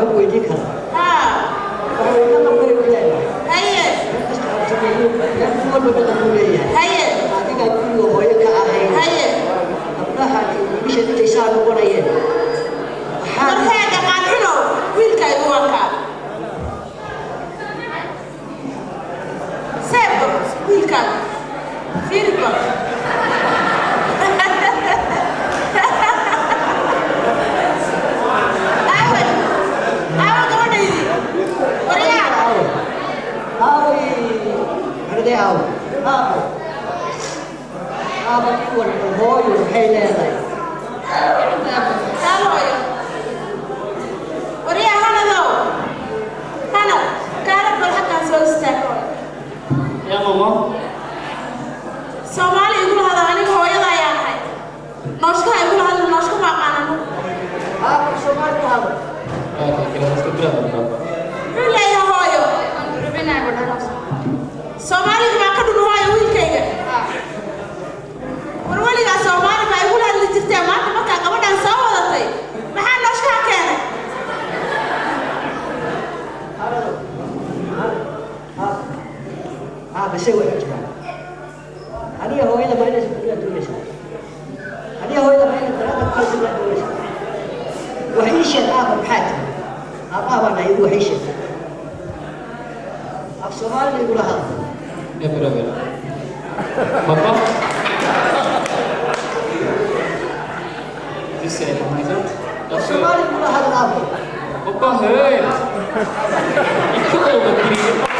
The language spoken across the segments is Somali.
واحد ويديك ها وحنا نقول ولا هيا بس تعرفوا لا نقول بدنا ليه هيا هذيك كل هو يكعه هيا أبناء مش تيسان ورايا مرحبا قال حلو ويلك يوقع سيبك ويلك فيلك يا ماما Soomaali igu lahada aniga hooyada ayaan ahay nooshka igu lahada nooshka ma aqaanano كده استقرا بابا wuxuu leeyahay hooyo Soomaaliga ma ka dhul hooyo wiilkayga war waligaa Soomaali ma igu lahada jirtay maanta markaa gabadhan soo wadatay maxaa nooshka keenay بس هو هذه هو إذا ما ينسى كل الدنيا هذه هو إذا ما ينسى ثلاثة كل الدنيا وحيش الآب بحاجة أبغى أنا يقول حيش الصومال يقول هذا يا برادر بابا لسه ما يزال الصومال يقول هذا الأب بابا هاي يكون بكري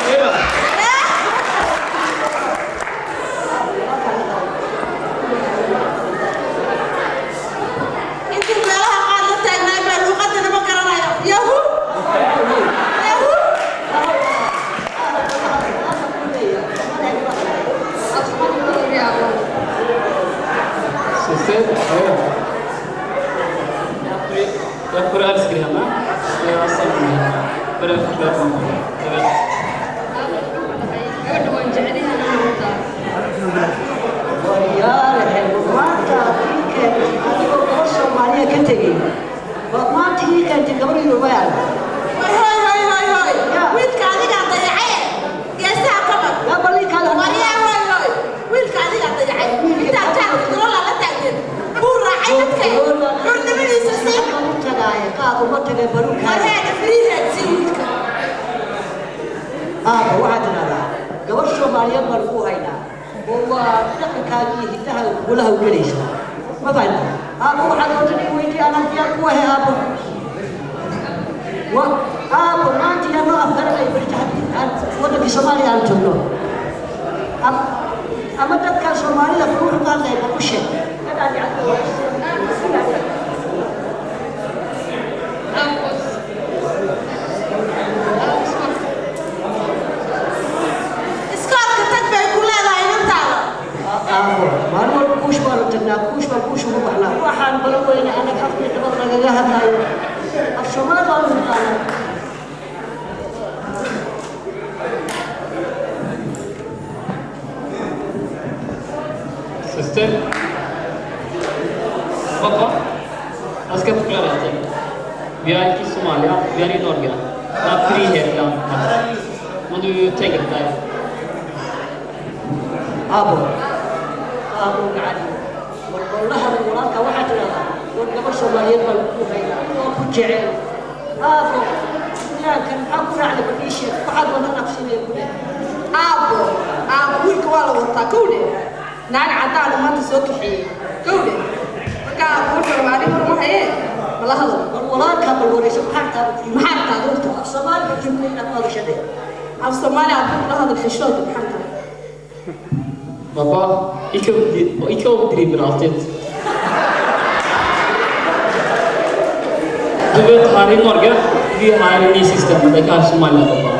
Vi är i Somalia, vi är i Norge. Det är frihet land. Men du tänker dig. أبو قاعد والله الوراثة واحد والقبر سوالير بالكوفية وكجعل أبو لكن أقول على كل شيء واحد وأنا نفسي يقول أبو الكوالو والتاكولي نان عدال ما تسوكحي كولي marka abuur Soomaali ma haye wala hado والوراثة بالورثة محارتة دكتور الصومال بتجيب لنا هذا الشيء af Soomaali abuur hado xishood maxanta Baba, ik ook driver altijd. Du vet, här i Norge, vi har en ny system, det kanske man lär pappa.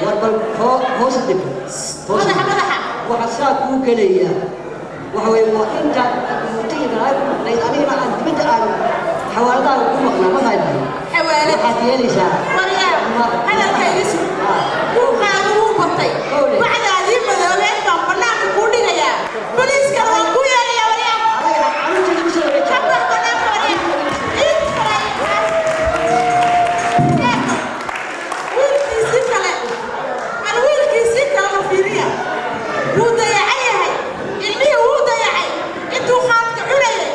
واربل هوس الدب مدحة وحساك وكلية وهو أنت مطيع لأن أنا أنت بدأ حوالي وكم ما هاي حوالي حتى لي ساعة وريا هذا الكيس وقالوا بطي بعد هذه المدوات كمبنا كودي يا بوليس كانوا كويا يا وريا كم كمبنا وريا ويلكي سكلا أنا ويلكي سكلا مفيريا وضيع عيها اللي هو ضيع أنتوا خاطر عليه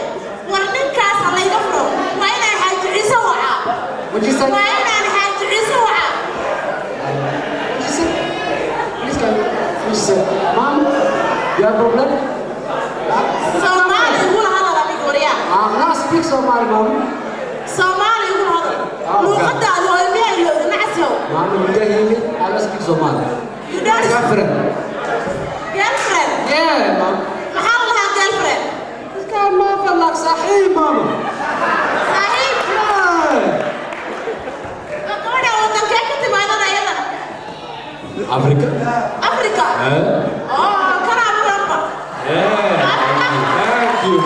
ورنين كاس الله يغفره وين حاج عيسى وعاء وين حاج عيسى وعاء Mom, you have a problem? Somali يقول هذا ربي كوريا. I'm not speak Somali, Mom. Somali يقول هذا. لغة الوالمية اللي نعسه. Mom, you don't hear me? I don't speak Somali. You don't. Girlfriend. Girlfriend. Yeah, Mom. محل لها girlfriend. This guy ما فلك صحيح, Mom. صحيح. كوريا وطن كيف كنت معنا أيضا؟ أفريقيا. أفريقيا. كان أفريقيا. Thank you.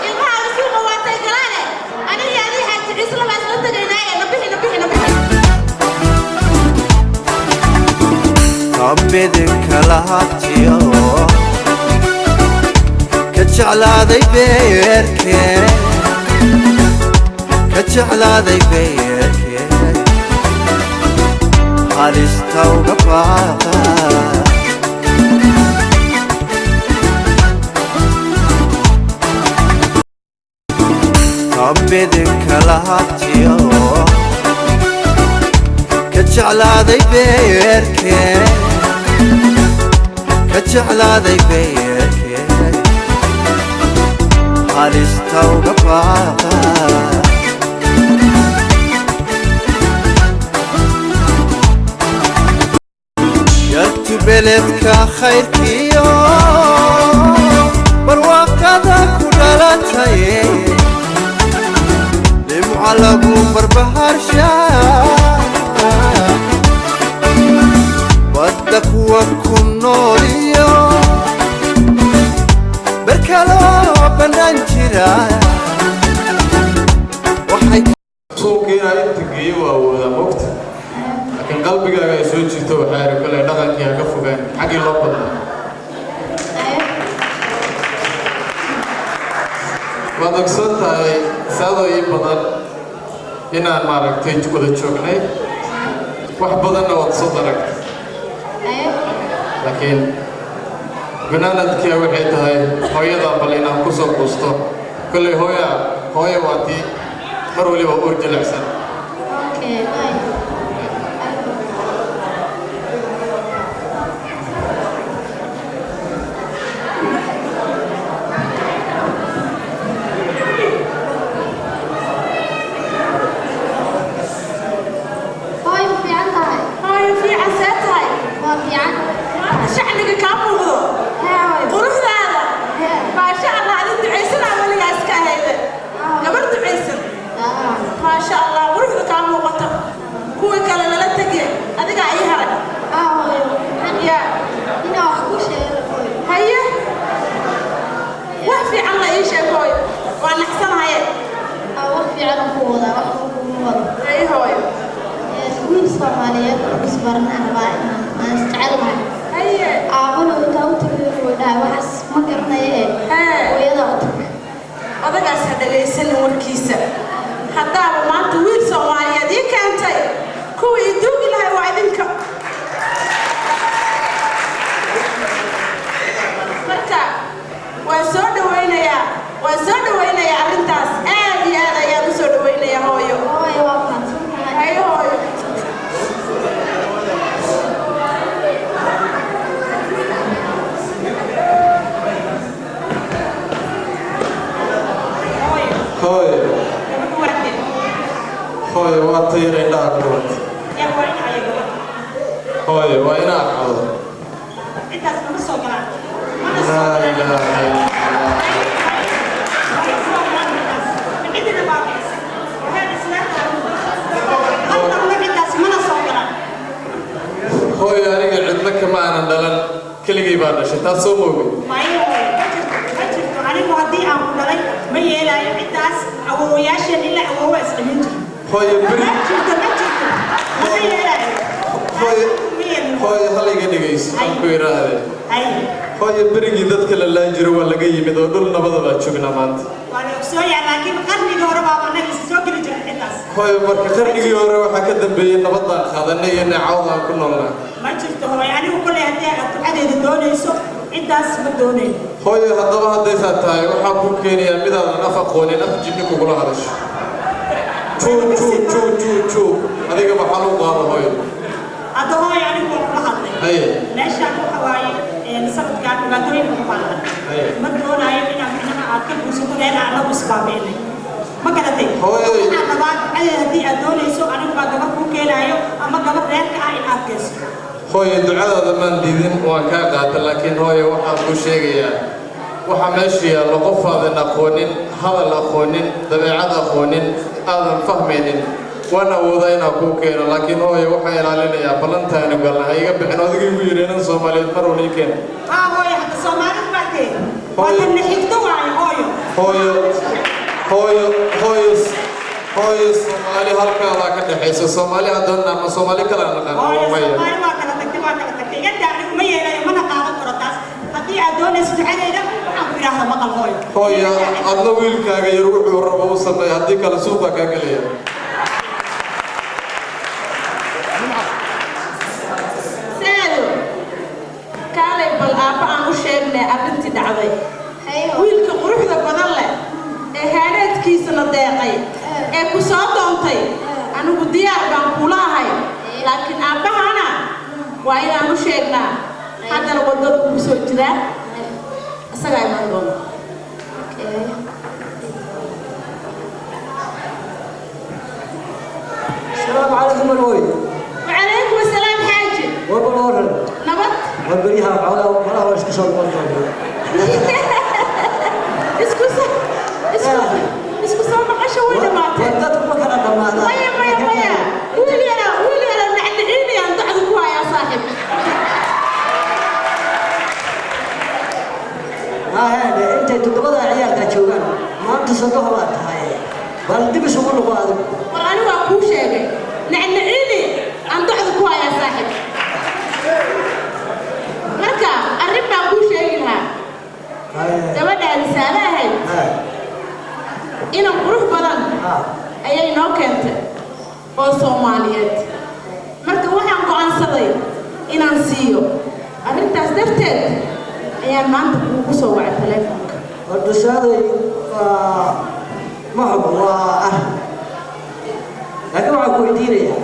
إنها رسول مواتي كلانة. أنا يعني حاج عيسى لما أسلت جناية نبيه. ربك لهاتيو كجعلادي بيركي كجعلادي بيركي هالستو قباقا ربك لهاتيو كجعلادي بيركي كجعلادي بيركي هالستو قباقا يرتو بلدك خيركيو برواقدك ودلتي لمعلقو بربهار ودك وكم نوريو بركالو بنانجيرا وحي suuqiina inta geeyo waa wada moogta laakiin qalbigaaga ay soo jirto waxaa yidhi kale dhaqankii ka fogaan xaggii loo badnaa waad ogsoon tahay saadooyin badan inaan maaragtay wada joognay wax badanna waad soo daragtay laakiin banaanadkia waxay tahay hooyada bal inaan ku soo quusto kolley hooyo waa tii mar waliba uur jilicsan شعلك كابوغو قروح هذا ما شاء الله هذا دعيسن عمل ياسكا هيدا قبل دعيسن ما شاء الله قروح كابوغو كوي كلا لا تجي هذا قاعد يهرب يا هنا اخوش هيا وفي الله ايش كوي وانا احسن هاي وفي على قوة اي هوي كل صوماليات بسبرنا أربعين ما استعلمها هيا عملوا توتر ولا وحس ما قرنا إيه ويضغط هذا قاعد هذا وركيسة حتى ما تويل صوماليا دي كانت كوي يدوق لها وعدنك مرتا وسود وين يا أرنتاس هذا يا بسود وين يا هويو هاي هويو hooyo waa tayra indhaha ku dhawat hooyo waa inaa aqaado laa ilaaha illa أنا من عندنا ما أنا دلنا كل جيب أنا شتات سوموي ما أنا مهدي أم دلنا ما يلا يحتاس أو ياشين إلا أو أسلمين هاي بري هاي هلا يجي جيس كويرة هذا هاي بري جدت كل الله يجري ولا جاي مدور نبض بتشوفنا مانت وأنا أسوي لكن قرني دور بابا أنا لسه كل جل حتاس هاي مرك قرني يورا وحكد بين نبض خذني ينعوض كلنا ما شفته هو يعني وكل هدي عدد الدوني يسوق إنتاس بدوني هاي هذا هذا ساتاي وحبوا كينيا مدة نفقوني نفجني كقول هذا شو هذيك محلو قارة هاي هذا هو يعني هو محل أيه ليش أنا حواي نسبت كان بدوني محل ما دون أي من أنا أكيد بسيط لين أنا بس بابيني ما كذا هاي أنا بعد أي هدي الدوني يسوق أنا بعد ما بقول كلايو أما قبل ريك أي أكيس هاي الدعاء هذا من ديدين وكاقات لكن هاي واحد بوشيجيا waxa meesha yaalo qof aadan aqoonin hadal aqoonin dabeecad aqoonin aadan fahmaynin wana wadayna ku keeno laakiin hooyo waxa ilaalinaya balantaana galna iga bixin adigii ugu yireenan Soomaaliyeed mar wali keen hooyo hadda Soomaaliyeed baatay waa nixigto waay hooyo Soomaali halka la ka dhaxayso Soomaali adoon ama Soomaali kala naqaan hooyo Soomaali waa kala tagtay yada anigu ma yeelayo mana qaadan karo taas hadii adoon isducadeeda هويا أنا ويل كاجا يروح وربع وصلنا هذيك على سوق كاجا ليه سالو كالي بالأب عمو شيبنا أبنتي دعوي ويل كقروح ذا بدله هانت كيس الضيقي كوسات أنتي أنا بديار بنقولها هاي لكن أبها أنا وين عمو شيبنا هذا الوضع بسوي كذا سجاي مندون. السلام عليكم الوي. وعليكم السلام حاج. وبرور. نبت. وبريها ولا وش كسر ولا. اسكو ما قشة وين ما. ودت مكان ما. مايا. ويلي أنا نعلعيني أنت عذكوا يا صاحب. هذا أنت تقبض عيالك تشوفان ما تصدقوا ما تهاي بل تبي شغل هذا والله أنا أكو شيء نعنعني أنت عذكوا يا صاحب مركا الربا أكو شيء لها تبدأ رسالة هاي إنه بروح بدن أي نوكنت أو Soomaaliyeed marka waxaan go'aansaday inaan siiyo arrintaas darteed ayaan maanta kugu soo wacay telefoonka wadashaday ma hubo laakiin waxaan ku weydiinayaa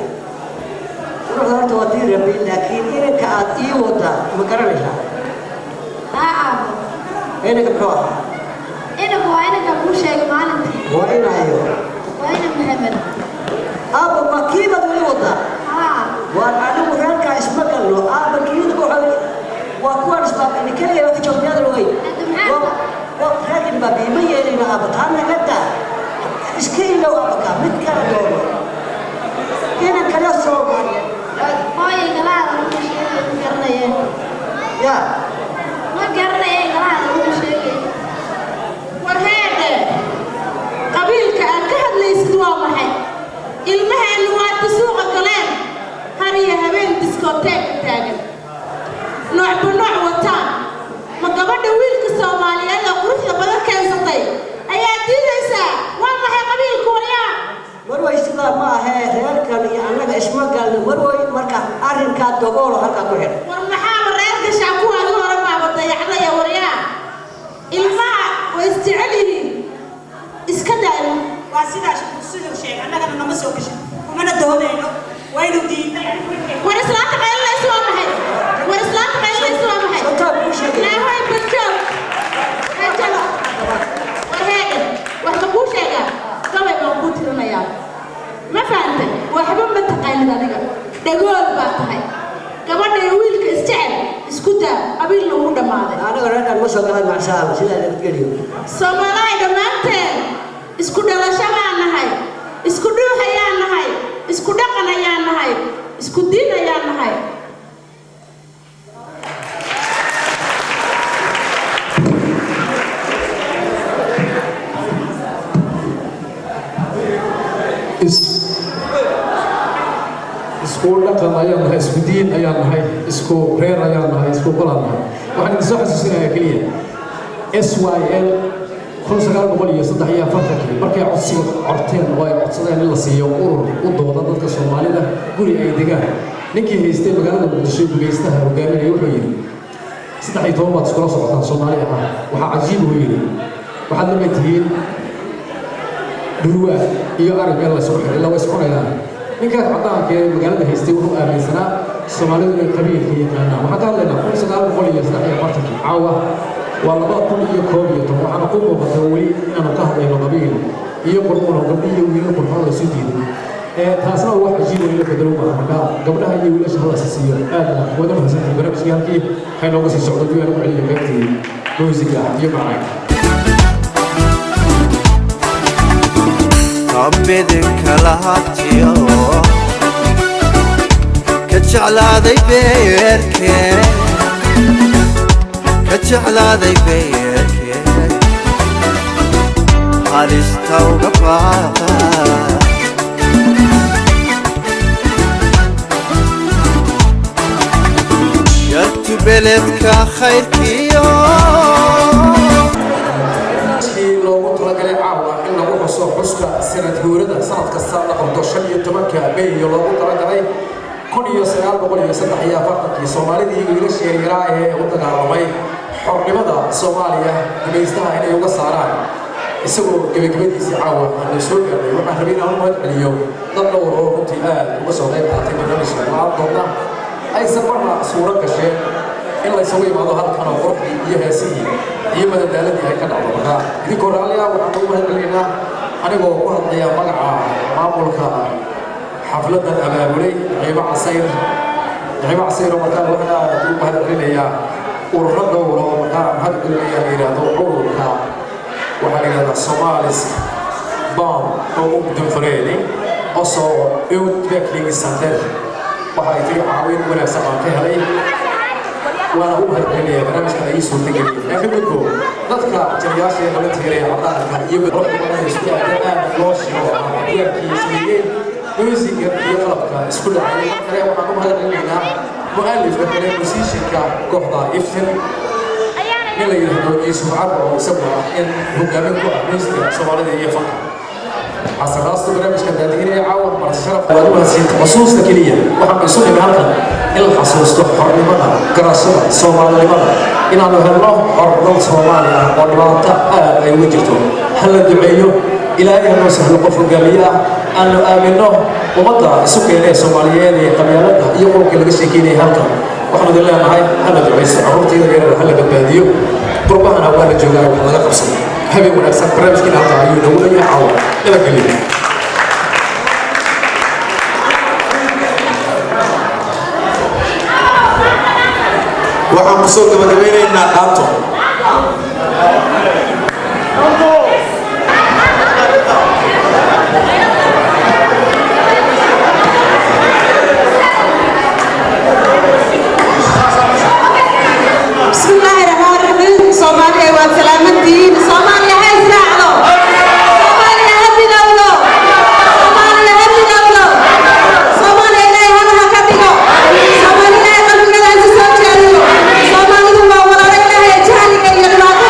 ruuxda horta waa diin rabbi laakiin inanka aad ii wada ma garanaysaa inanka muxuu ahaa inanka waa inanka kuu sheegay maalintii waa inayo waa inan Maxamed aabba ma kiibad ii wada waan anigu reerkaa isma galno aabba kiibad waa kuwaan isbaabini keliya ka joognaada logay reerkin baa biima yeelina aabba taa naga daa iska ilow aabaka mid kala doono inan kala soo hooyo galaada lagu sheegay ma garanayeen ya ma garanayeen galaada lagu sheegay war heede qabiilka aan ka hadlaysid waa maxay ilmaheenu waa suuqa galeen har iyo habeen diskoteek taagan noocba nooc wataan ma gabadha wiilka Soomaaliyeed oo quruxda badan keensatay ayaa diidaysaa waa maxay qabiilku wayaa marway sidaa ma ahee reerkan iyo annaga isma galno marway marka arrinkaa dogoolo halkaa ku xidhan war maxaa reer gashaa kuwaadi hore baaba dayacda iyo waryaa ilmaha way isjecel yihiin iska daayo waa sidaa siduu sheegay annagana nama soo gashin kumana doonayno waynu diidnay war islaanta qaylinaysa waa maxay war islaanta qaylinaysa waa maxay naahoy bajoog hajalo war heede wax ma kuu sheegaa gabay baan kuu tirinayaa ma fahantay waxba ma taqaanid adiga dhagool baa tahay gabadha iyo wiilka isjecel isku daa qabiilna ugu dhammaaday anaga reerkan ma soo galan macsaaba sidaa nabadgeliyo Soomaaliya dhammaanteen isku dhalasho baan nahay isku dhuux ayaan nahay isku dhaqan ayaan nahay isku diin ayaan nahay isku dhaqan ayaan nahay, isku diin ayaan nahay, isku reer ayaan nahay, isku qolaan nahay. waxaan idin soo xasuusinayaa keliya SYL 1943 markay codsiga corteen oo ay codsadeen in la siiyo urur u dooda dadka Soomaalida guri ay degaan. ninkii haystay magaalada Muqdisho gureystaha hogaaminaya wuxuu yiri 13 baad iskula socotaan Soomaali ah. waxaa cajiib u yiri waxaad la mid tihiin dhulwa iyo aragga la soo xiray la wasxunayaan. ninkaas cadaanka ee magaalada haystay wuxuu aaminsanaa Soomaalidu inay qabiilka yaqaanaan. waxaan ka hadlaynaa 1943 caawa waa 2011 waxaana ku muuqataa weli inaanu ka hadlayno qabiil iyo qurmoon gabdhiyo wiilal qurmoon la soo diiday. taasna wax cajiib ah in la bedelo marka gabdhaha iyo wiilasha la siisiyo aad wada mahadsantahay barnaamijkii halkii waxay nooga sii socdo diiwaan ku celiyo qaybtii muusiga iyo macaan. Abidinka lahatiyo ka jeclaaday beerkee halista uga baaqa yartu beledka khayrkiyo xuska sanad guurada sanad kasta la qabto 15 May loogu talagalay 1943 Soomaalidii wiilasha yaraa ee u dagaalamay xornimada Soomaaliya gumaystaha inay uga saaraan isagoo gabagabadiisii caawa aan soo gaaray. waxaan rabay inaan mahad celiyo dad dhowr oo runtii aad uga soo qayb qaatay barnaamijka maanta aysan marna suura gasheen in la isugu yimaado halkan oo qurxii iyo heesihii iyo madadaaladii ay ka dhacdo. marka idinkoo raalli ah waxaan ugu mahad celinaynaa anigoo ku hadlaya magaca maamulka xafladan abaabulay Ciiba Casayr markaa waxaan aad ugu mahad celinayaa ururo dhowr oo markaa mahad celinaya la yidhaahdo ururka waxaa la yidhahdaa Somalis Band oo Ungdomsförening och så Utvecklingscenter. waxay tiri caawin wanaagsan aan ka helay waana u mahad celinayaa barnaamijka ay suurtageliyeen. laakiin midko dadka jariyaasha ee la tiiraya cadaanka iyo dadka isku aadaan loo sheego waxyaabkii sameeyeen muusiga iyo qalabka isku dhacay. kale waxaan u mahad celinaynaa mu'allifka kale musicianka kooxda Iftin in la yidhaahdo Yuusuf Cabdi oo isagu ah in hogaamin ku ah muusiga Soomaalida iyo fanka. xasaraasta barnaamijka daadiinaya caawa marti sharaf waad u mahadsantahay. xusuusta keliya waxaan isu dhigay halkan in la xasuusto xornimada garashada Soomaalinimada inaanu helno xornimo Soomaali ah oo dhibaato aad ay uga jirto. hala duceeyo ilaahay noo sahlo qof hogaamiye ah aanu aamino ummadda isu keenay Soomaaliyeed ee qabyaalada iyo qowmka laga sheekeynay halkan. waxaan idin leenahay hala duceyso carruurtayda yaryar hala badbaadiyo qurbahana waa la joogaa wax laga qabsado. habeen wanaagsan barnaamijkiina halkan ayuu nagu leeyahay caawa nabadgelyo. waxaan ku soo gabagabeynaynaa dhaato Soomaaliya waa salaamaddiin. Soomaaliya ha israacdo. Soomaaliya ha midowdo. Soomaaliya ha midowdo. Soomaaliya ilaahay halaha ka dhigo. Soomaaliya ilaahay qalbigeeda ha soo jeediyo. Soomaalidu waa walaalo ilaahay jahliga iyo dhibaatada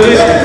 He's